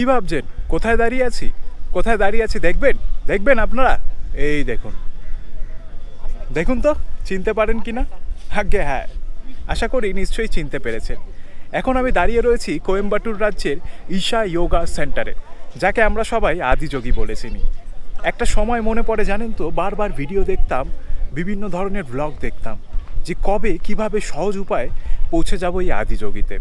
কি ভাবছেন কোথায় দাঁড়িয়ে আছি? কোথায় দাঁড়িয়ে আছি দেখবেন? দেখবেন আপনারা? এই দেখুন, দেখুন তো চিনতে পারেন কি না? আজ্ঞে হ্যাঁ, আশা করি নিশ্চয়ই চিনতে পেরেছেন। এখন আমি দাঁড়িয়ে রয়েছি কোয়েম্বাটুর রাজ্যের ঈশা যোগা সেন্টারে, যাকে আমরা সবাই আদিযোগী বলে চিনি। একটা সময় মনে পড়ে জানেন তো, বারবার ভিডিও দেখতাম, বিভিন্ন ধরনের ব্লগ দেখতাম, যে কবে কিভাবে সহজ উপায়ে পৌঁছে যাব এই আদিযোগীতে।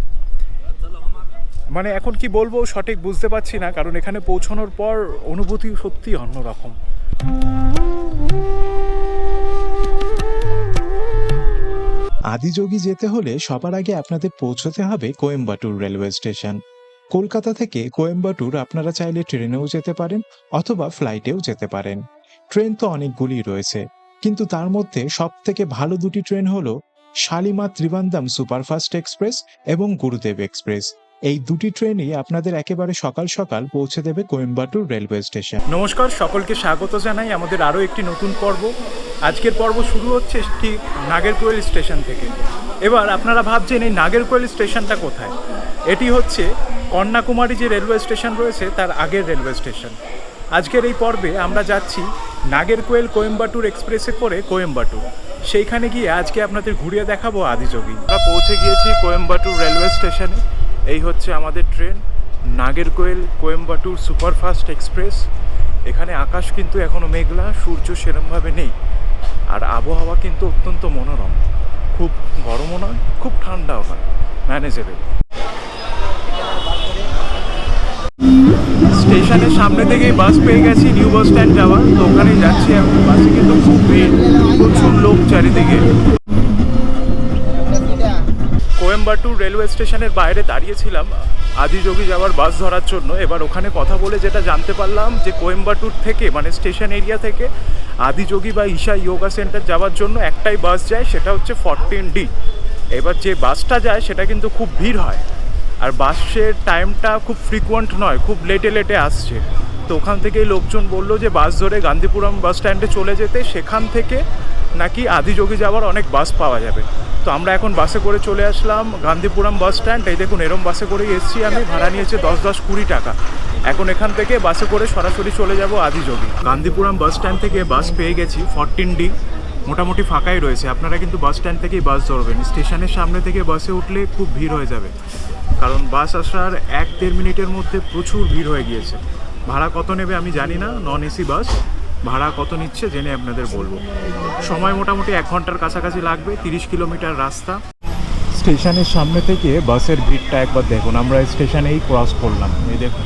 মানে এখন কি বলবো সঠিক বুঝতে পারছি না, কারণ এখানে পৌঁছানোর পর অনুভূতি সত্যি অন্যরকম। আদিযোগী যেতে হলে সবার আগে আপনাদের পৌঁছতে হবে কোয়েম্বাটুর রেলওয়ে স্টেশন। কলকাতা থেকে কোয়েম্বাটুর আপনারা চাইলে ট্রেনেও যেতে পারেন অথবা ফ্লাইটেও যেতে পারেন। ট্রেন তো অনেকগুলি রয়েছে, কিন্তু তার মধ্যে সব থেকে ভালো দুটি ট্রেন হলো শালিমার ত্রিবান্দাম সুপারফাস্ট এক্সপ্রেস এবং গুরুদেব এক্সপ্রেস। এই দুটি ট্রেনই আপনাদের একেবারে সকাল সকাল পৌঁছে দেবে কোয়েম্বাটুর রেলওয়ে স্টেশন। নমস্কার, সকলকে স্বাগত জানাই আমাদের আরও একটি নতুন পর্ব। আজকের পর্ব শুরু হচ্ছে ঠিক নাগেরকোয়েল স্টেশন থেকে। এবার আপনারা ভাবছেন এই নাগেরকোয়েল স্টেশনটা কোথায়? এটি হচ্ছে কন্যাকুমারী যে রেলওয়ে স্টেশন রয়েছে তার আগের রেলওয়ে স্টেশন। আজকের এই পর্বে আমরা যাচ্ছি নাগেরকোয়েল কোয়েম্বাটুর এক্সপ্রেসে করে কোয়েম্বাটুর। সেইখানে গিয়ে আজকে আপনাদের ঘুরিয়ে দেখাবো আদিযোগী। আমরা পৌঁছে গিয়েছি কোয়েম্বাটুর রেলওয়ে স্টেশনে। এই হচ্ছে আমাদের train Nagercoil Coimbatore superfast express. এখানে আকাশ কিন্তু এখনও মেঘলা, সূর্য সেরমভাবে নেই, আর আবহাওয়া কিন্তু অত্যন্ত মনোরম। খুব গরমও নয়, খুব ঠান্ডাও নয়, ম্যানেজেবল। স্টেশনের সামনে থেকেই বাস পেয়ে গেছি নিউ বাস স্ট্যান্ড যাওয়ার, তো ওখানেই যাচ্ছি এখন। বাসে কিন্তু খুব ভিড়, প্রচুর লোক চারিদিকে। কোয়েম্বাটুর রেলওয়ে স্টেশনের বাইরে দাঁড়িয়েছিলাম আদিযোগী যাওয়ার বাস ধরার জন্য। এবার ওখানে কথা বলে যেটা জানতে পারলাম যে কোয়েম্বাটুর থেকে মানে স্টেশন এরিয়া থেকে আদিযোগী বা ঈশা যোগা সেন্টার যাওয়ার জন্য একটাই বাস যায়, সেটা হচ্ছে 14D। এবার যে বাসটা যায় সেটা কিন্তু খুব ভিড় হয়, আর বাসের টাইমটা খুব ফ্রিকোয়েন্ট নয়, খুব লেটে লেটে আসছে। তো ওখান থেকেই লোকজন বললো যে বাস ধরে গান্ধীপুরম বাস স্ট্যান্ডে চলে যেতে, সেখান থেকে নাকি আদিযোগী যাওয়ার অনেক বাস পাওয়া যাবে। তো আমরা এখন বাসে করে চলে আসলাম গান্ধীপুরম বাস স্ট্যান্ড। এই দেখুন, এরম বাসে করে এসেছি আমি, ভাড়া নিয়েছে 10-20 টাকা। এখন এখান থেকে বাসে করে সরাসরি চলে যাব আদিযোগী। গান্ধীপুরম বাস স্ট্যান্ড থেকে বাস পেয়ে গেছি 14D, মোটামুটি ফাঁকাই রয়েছে। আপনারা কিন্তু বাস স্ট্যান্ড থেকেই বাস ধরবেন, স্টেশনের সামনে থেকে বাসে উঠলে খুব ভিড় হয়ে যাবে, কারণ বাস আসার 1-1.5 মিনিটের মধ্যে প্রচুর ভিড় হয়ে গিয়েছে। ভাড়া কত নেবে আমি জানি না, নন এসি বাস ভাড়া কত নিচ্ছে জেনে আপনাদের বলবো। সময় মোটামুটি 1 ঘন্টার কাছাকাছি লাগবে, 30 কিলোমিটার রাস্তা। স্টেশনের সামনে থেকে বাসের ভিড়টা একবার দেখুন। আমরা স্টেশনেই ক্রস করলাম, এই দেখুন।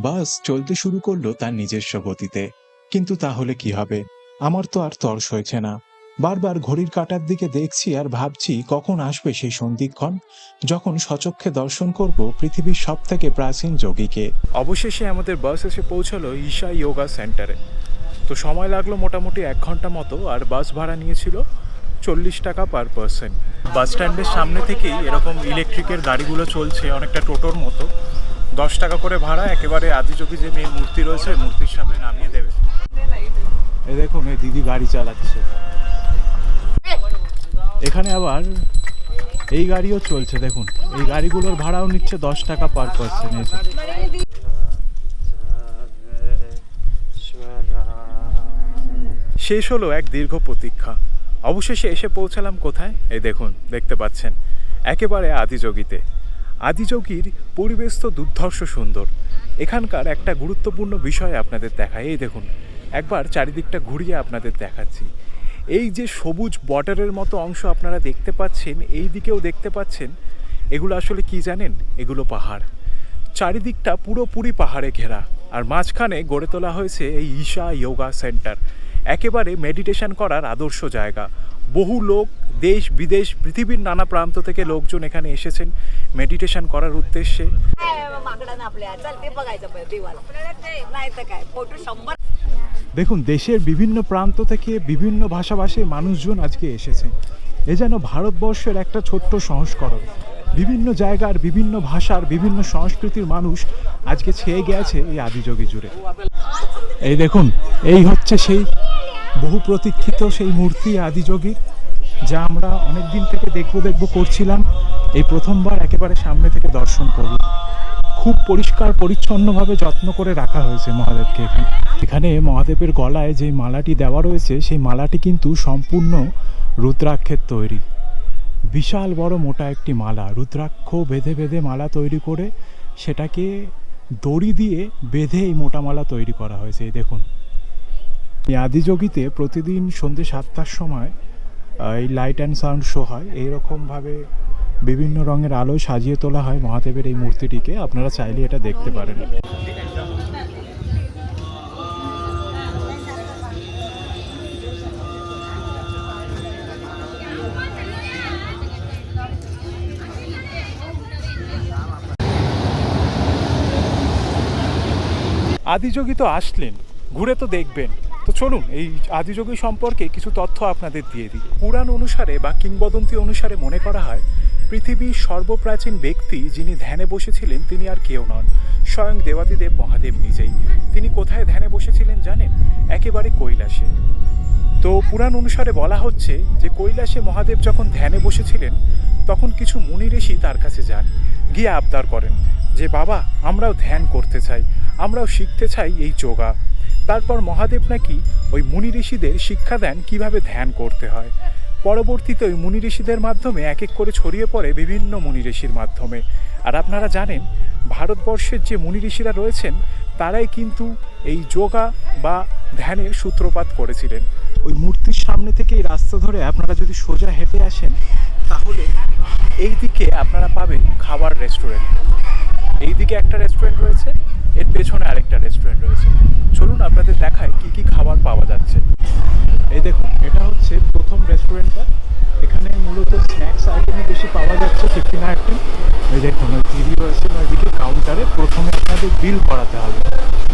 বাস চলতে শুরু করলো তার নিজস্ব গতিতে, কিন্তু তাহলে কি হবে? আমার তো আর তর সইছে না। বারবার ঘড়ির কাঁটার দিকে দেখছি আর ভাবছি কখন আসবে সেই সন্ধিক্ষণ যখন সচক্ষে দর্শন করব পৃথিবীর সব থেকে প্রাচীন যোগীকে। অবশেষে আমাদের বাস এসে পৌঁছালো ঈশা যোগা সেন্টারে। তো সময় লাগলো মোটামুটি 1 ঘন্টা মতো, আর বাস ভাড়া নিয়েছিল 40 টাকা পার পার্সন। বাস স্ট্যান্ডের সামনে থেকেই এরকম ইলেকট্রিকের গাড়িগুলো চলছে, অনেকটা টোটোর মতো। 10 টাকা করে ভাড়া, একেবারে আদিযোগী যে মেন মূর্তি রয়েছে মূর্তির সামনে নামিয়ে দেবে। এই দেখুন, এই দিদি গাড়ি চালাচ্ছে। এখানে আবার এই গাড়িও চলছে, দেখুন। এই গাড়িগুলোর ভাড়াও নিচ্ছে 10 টাকা পার পার্সন। শেষ হলো এক দীর্ঘ প্রতীক্ষা। অবশেষে এসে পৌঁছালাম কোথায়? এই দেখুন, দেখতে পাচ্ছেন, একেবারে আদিযোগীতে। আদিযোগীর পরিবেশ তো দুর্ধর্ষ সুন্দর। এখানকার একটা গুরুত্বপূর্ণ বিষয় আপনাদের দেখায়, এই দেখুন, একবার চারিদিকটা ঘুরিয়ে আপনাদের দেখাচ্ছি। এই যে সবুজ বর্ডারের মতো অংশ আপনারা দেখতে পাচ্ছেন, এই দিকেও দেখতে পাচ্ছেন, এগুলো আসলে কি জানেন? এগুলো পাহাড়। চারিদিকটা পুরোপুরি পাহাড়ে ঘেরা, আর মাঝখানে গড়ে তোলা হয়েছে এই ঈশা যোগা সেন্টার, একেবারে মেডিটেশন করার আদর্শ জায়গা। বহু লোক দেশ বিদেশ পৃথিবীর নানা প্রান্ত থেকে লোকজন এখানে এসেছেন মেডিটেশন করার উদ্দেশ্যে। দেখুন, দেশের বিভিন্ন প্রান্ত থেকে বিভিন্ন ভাষাভাষীর মানুষজন আজকে এসেছেন। এ যেন ভারতবর্ষের একটা ছোট্ট সংস্করণ। বিভিন্ন জায়গার বিভিন্ন ভাষার বিভিন্ন সংস্কৃতির মানুষ আজকে ছেয়ে গেছে এই আদিযোগী জুড়ে। এই দেখুন, এই হচ্ছে সেই বহু প্রতীক্ষিত সেই মূর্তি আদিযোগীর, যা আমরা অনেক দিন থেকে দেখবো করছিলাম। এই প্রথমবার একেবারে সামনে থেকে দর্শন করলাম। খুব খুব পরিষ্কার পরিচ্ছন্নভাবে যত্ন করে রাখা হয়েছে মহাদেবকে এখানে। এখানে মহাদেবের গলায় যে মালাটি দেওয়া রয়েছে সেই মালাটি কিন্তু সম্পূর্ণ রুদ্রাক্ষের তৈরি। বিশাল বড় মোটা একটি মালা, রুদ্রাক্ষ বেঁধে বেঁধে মালা তৈরি করে সেটাকে দড়ি দিয়ে বেঁধে এই মোটা মালা তৈরি করা হয়েছে। এই দেখুন, এই আদিযোগীতে প্রতিদিন সন্ধ্যে 7টার সময় এই লাইট অ্যান্ড সাউন্ড শো হয়। এইরকমভাবে বিভিন্ন রঙের আলোয় সাজিয়ে তোলা হয় মহাদেবের এই মূর্তিটিকে। আপনারা চাইলে এটা দেখতে পারেন। আদিযোগী তো আসলেন, ঘুরে তো দেখবেন, তো চলুন এই আদিযোগী সম্পর্কে কিছু তথ্য আপনাদের দিয়ে দিই। পুরাণ অনুসারে বা কিংবদন্তি অনুসারে মনে করা হয় পৃথিবীর সর্বপ্রাচীন ব্যক্তি যিনি ধ্যানে বসেছিলেন তিনি আর কেউ নন, স্বয়ং দেবাদিদেব মহাদেব নিজেই। তিনি কোথায় ধ্যানে বসেছিলেন জানেন? একেবারে কৈলাসে। তো পুরাণ অনুসারে বলা হচ্ছে যে কৈলাসে মহাদেব যখন ধ্যানে বসেছিলেন তখন কিছু মুনি ঋষি তার কাছে যান, গিয়ে আবদার করেন যে বাবা আমরাও ধ্যান করতে চাই, আমরাও শিখতে চাই এই যোগা। তারপর মহাদেব নাকি ওই মুনি ঋষিদের শিক্ষা দেন কিভাবে ধ্যান করতে হয়। পরবর্তীতে ওই মুনি ঋষিদের মাধ্যমে এক এক করে ছড়িয়ে পড়ে বিভিন্ন মুনি ঋষির মাধ্যমে। আর আপনারা জানেন ভারতবর্ষের যে মুনি ঋষিরা রয়েছেন তারাই কিন্তু এই যোগা বা ধ্যানের সূত্রপাত করেছিলেন। ওই মূর্তির সামনে থেকে এই রাস্তা ধরে আপনারা যদি সোজা হেঁটে আসেন তাহলে এই দিকে আপনারা পাবেন খাবার রেস্টুরেন্ট। এই দিকে একটা রেস্টুরেন্ট রয়েছে, এর পেছনে আরেকটা রেস্টুরেন্ট রয়েছে। চলুন আপনাদের দেখায় কি কি খাবার পাওয়া যাচ্ছে। এই দেখুন, এটা হচ্ছে প্রথম রেস্টুরেন্টটা। এখানে মূলত স্ন্যাক্স আইটেমই বেশি পাওয়া যাচ্ছে, টিফিন আইটেম। এই দেখুন ওই টিভি রয়েছে ওইদিকে কাউন্টারে। প্রথমে আপনাদের বিল করাতে হবে,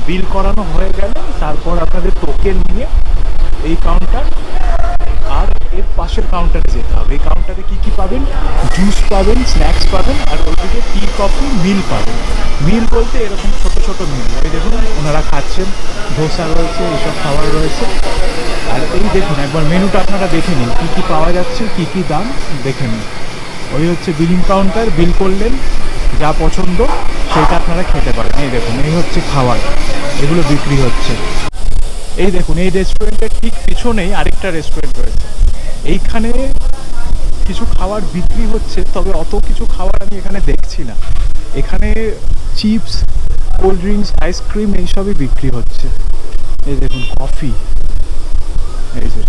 বিল করানো হয়ে গেলে তারপর আপনাদের টোকেন নিয়ে এই কাউন্টার আর এর পাশের কাউন্টারে যেতে হবে। এই কাউন্টারে কি কি পাবেন? জুস পাবেন, স্ন্যাক্স পাবেন, আর ওইদিকে টি কফি মিল পাবেন। মিল বলতে এরকম ছোট ছোট মিল। ওই দেখুন ওনারা খাচ্ছেন, ধোসা রয়েছে, এইসব খাবার রয়েছে। আর এই দেখুন একবার মেনুটা আপনারা দেখে নিন কী কী পাওয়া যাচ্ছে, কী কী দাম দেখে নিন। ওই হচ্ছে বিলিং কাউন্টার, বিল করলেন, যা পছন্দ সেটা আপনারা খেতে পারেন। এই দেখুন এই হচ্ছে খাবার, এগুলো বিক্রি হচ্ছে। এই দেখুন এই রেস্টুরেন্টের ঠিক পিছনেই আরেকটা রেস্টুরেন্ট রয়েছে। এইখানে কিছু খাবার বিক্রি হচ্ছে, তবে অত কিছু খাবার আমি এখানে দেখছি না। এখানে চিপস, কোল্ড ড্রিঙ্কস, আইসক্রিম এইসবই বিক্রি হচ্ছে। এই দেখুন কফি, এই যে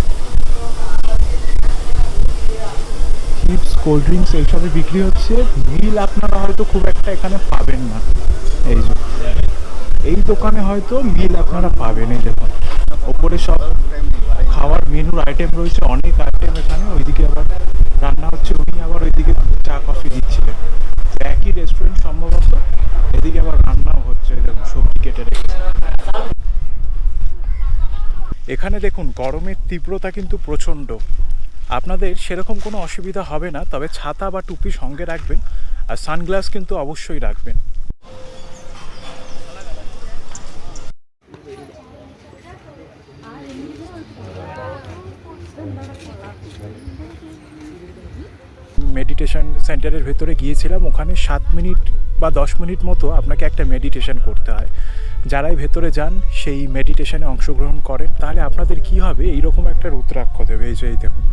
চিপস, কোল্ড ড্রিঙ্কস এইসবই বিক্রি হচ্ছে। মিল আপনারা হয়তো খুব একটা এখানে পাবেন না। এই যে এই দোকানে হয়তো মিল আপনারা পাবেন। এই দেখুন ওপরে সব খাওয়ার মেনুর আইটেম রয়েছে, অনেক আইটেম এখানে। ওইদিকে আবার রান্না হচ্ছে, উনি আবার ওইদিকে চা কফি দিচ্ছিলেন। একই রেস্টুরেন্ট সম্ভবত, এদিকে আবার রান্নাও হচ্ছে। দেখুন সবজি কেটে রেখেছে। এখানে দেখুন গরমের তীব্রতা কিন্তু প্রচণ্ড। আপনাদের সেরকম কোনো অসুবিধা হবে না, তবে ছাতা বা টুপি সঙ্গে রাখবেন, আর সানগ্লাস কিন্তু অবশ্যই রাখবেন। মেডিটেশন সেন্টারের ভেতরে গিয়েছিলাম, ওখানে 7 মিনিট বা 10 মিনিট মতো আপনাকে একটা মেডিটেশন করতে হয়। যারাই ভেতরে যান সেই মেডিটেশনে অংশগ্রহণ করেন, তাহলে আপনাদের কি হবে, এইরকম একটা রুদ্রাক্ষ দেবে। এই যে এই দেখুন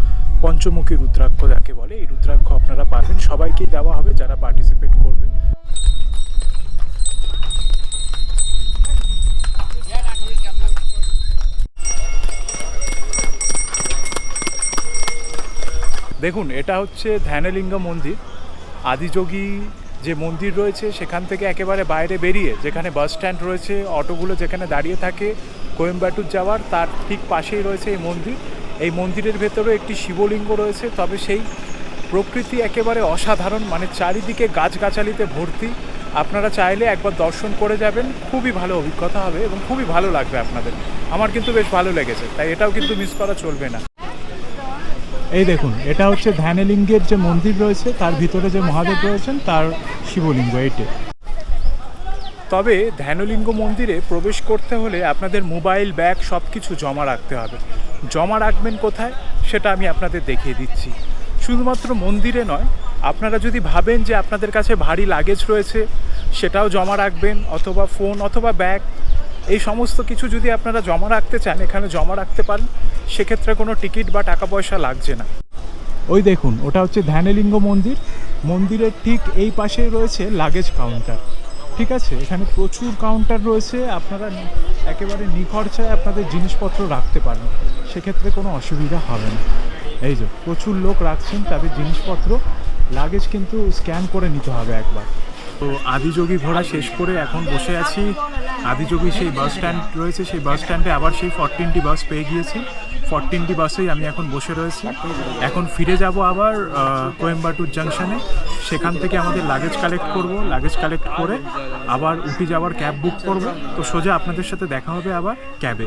পঞ্চমুখী রুদ্রাক্ষ যাকে বলে, এই রুদ্রাক্ষ আপনারা পাবেন, সবাইকেই দেওয়া হবে যারা পার্টিসিপেট করবে। দেখুন এটা হচ্ছে ধ্যানলিঙ্গ মন্দির। আদিযোগী যে মন্দির রয়েছে সেখান থেকে একেবারে বাইরে বেরিয়ে যেখানে বাস স্ট্যান্ড রয়েছে, অটোগুলো যেখানে দাঁড়িয়ে থাকে কোয়েম্বাটুর যাওয়ার, তার ঠিক পাশেই রয়েছে এই মন্দির। এই মন্দিরের ভেতরেও একটি শিবলিঙ্গ রয়েছে, তবে সেই প্রকৃতি একেবারে অসাধারণ, মানে চারিদিকে গাছগাছালিতে ভর্তি। আপনারা চাইলে একবার দর্শন করে যাবেন, খুবই ভালো অভিজ্ঞতা হবে এবং খুবই ভালো লাগবে আপনাদের। আমার কিন্তু বেশ ভালো লেগেছে, তাই এটাও কিন্তু মিস করা চলবে না। এই দেখুন এটা হচ্ছে ধ্যানলিঙ্গের যে মন্দির রয়েছে তার ভিতরে যে মহাদেব রয়েছেন তার শিবলিঙ্গ এইটে। তবে ধ্যানলিঙ্গ মন্দিরে প্রবেশ করতে হলে আপনাদের মোবাইল, ব্যাগ সব কিছু জমা রাখতে হবে। জমা রাখবেন কোথায় সেটা আমি আপনাদের দেখিয়ে দিচ্ছি। শুধুমাত্র মন্দিরে নয়, আপনারা যদি ভাবেন যে আপনাদের কাছে ভারী লাগেজ রয়েছে সেটাও জমা রাখবেন, অথবা ফোন অথবা ব্যাগ, এই সমস্ত কিছু যদি আপনারা জমা রাখতে চান এখানে জমা রাখতে পারেন। সেক্ষেত্রে কোনো টিকিট বা টাকা পয়সা লাগছে না। ওই দেখুন, ওটা হচ্ছে ধ্যানলিঙ্গ মন্দির। মন্দিরের ঠিক এই পাশেই রয়েছে লাগেজ কাউন্টার। ঠিক আছে, এখানে প্রচুর কাউন্টার রয়েছে, আপনারা একেবারে নিখরচায় আপনাদের জিনিসপত্র রাখতে পারেন, সেক্ষেত্রে কোনো অসুবিধা হবে না। এই যে প্রচুর লোক রাখছেন তাদের জিনিসপত্র, লাগেজ কিন্তু স্ক্যান করে নিতে হবে একবার। তো আদিযোগী ঘোরা শেষ করে এখন বসে আছি আদিযোগী সেই বাস স্ট্যান্ড রয়েছে, সেই বাস স্ট্যান্ডে আবার সেই 14টি বাস পেয়ে গিয়েছি। 14টি বাসেই আমি এখন বসে রয়েছি। এখন ফিরে যাব আবার কোয়েম্বাটুর জাংশনে, সেখান থেকে আমাদের লাগেজ কালেক্ট করব, লাগেজ কালেক্ট করে আবার উটি যাওয়ার ক্যাব বুক করব। তো সোজা আপনাদের সাথে দেখা হবে আবার ক্যাবে।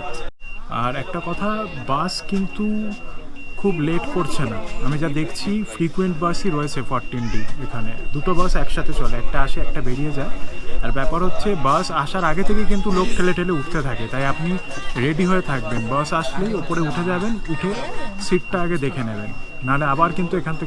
আর একটা কথা, বাস কিন্তু খুব লেট করছে না, আমি যা দেখছি ফ্রিকুয়েন্ট বাসই রয়েছে 14টি। এখানে দুটো বাস একসাথে চলে, একটা আসে একটা বেরিয়ে যায়। আর ব্যাপার হচ্ছে বাস আসার আগে থেকে কিন্তু লোক ঠেলে ঠেলে উঠতে থাকে, তাই আপনি রেডি হয়ে থাকবেন, বাস আসলেই ওপরে উঠে যাবেন, উঠে সিটটা আগে দেখে নেবেন, নাহলে আবার কিন্তু এখান থেকে